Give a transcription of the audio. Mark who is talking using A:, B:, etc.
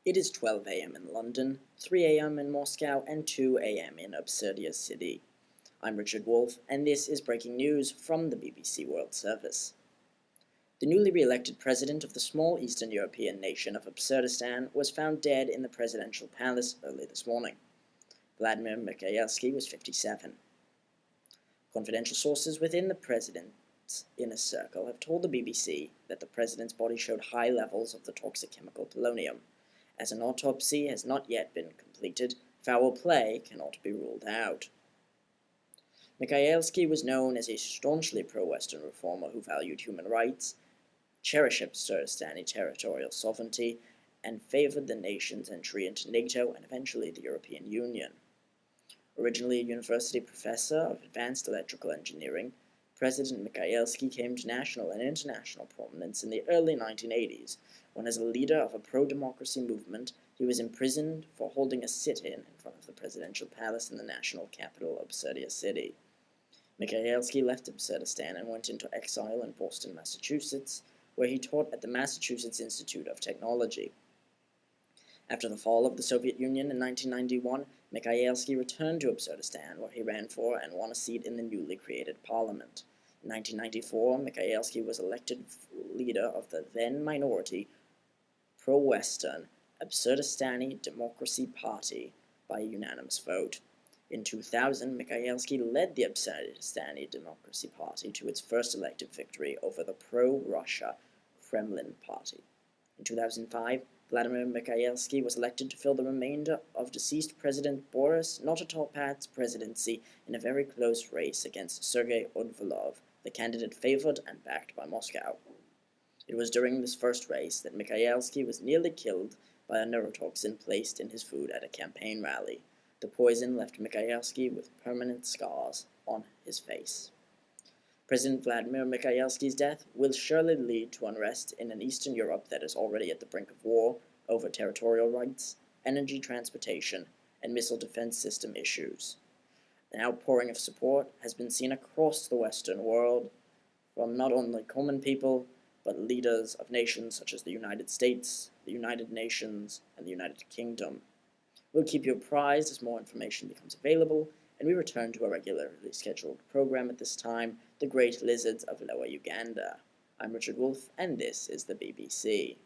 A: It is 12 a.m. in London, 3 a.m. in Moscow, and 2 a.m. in Absurdia City. I'm Richard Wolfe, and this is breaking news from the BBC World Service. The newly re-elected president of the small Eastern European nation of Absurdistan was found dead in the presidential palace early this morning. Vladimir Mikhailsky was 57. Confidential sources within the president's inner circle have told the BBC that the president's body showed high levels of the toxic chemical polonium. As an autopsy has not yet been completed, foul play cannot be ruled out. Mikhailsky was known as a staunchly pro-Western reformer who valued human rights, cherished Absurdistani territorial sovereignty, and favored the nation's entry into NATO and eventually the European Union. Originally a university professor of advanced electrical engineering, President Mikhailsky came to national and international prominence in the early 1980s, when as a leader of a pro-democracy movement, he was imprisoned for holding a sit-in front of the presidential palace in the national capital, Absurdia City. Mikhailsky left Absurdistan and went into exile in Boston, Massachusetts, where he taught at the Massachusetts Institute of Technology. After the fall of the Soviet Union in 1991, Mikhailsky returned to Absurdistan, where he ran for and won a seat in the newly created parliament. In 1994, Mikhailsky was elected leader of the then-minority, pro-Western Absurdistani Democracy Party by a unanimous vote. In 2000, Mikhailsky led the Absurdistani Democracy Party to its first elective victory over the pro-Russia Kremlin Party. In 2005, Vladimir Mikhailsky was elected to fill the remainder of deceased President Boris Nototopad's presidency in a very close race against Sergei Udvalov, the candidate favored and backed by Moscow. It was during this first race that Mikhailsky was nearly killed by a neurotoxin placed in his food at a campaign rally. The poison left Mikhailsky with permanent scars on his face. President Vladimir Mikhailsky's death will surely lead to unrest in an Eastern Europe that is already at the brink of war over territorial rights, energy transportation, and missile defense system issues. An outpouring of support has been seen across the Western world from not only common people, but leaders of nations such as the United States, the United Nations, and the United Kingdom. We'll keep you apprised as more information becomes available, and we return to a regularly scheduled program at this time, The Great Lizards of Lower Uganda. I'm Richard Wolfe, and this is the BBC.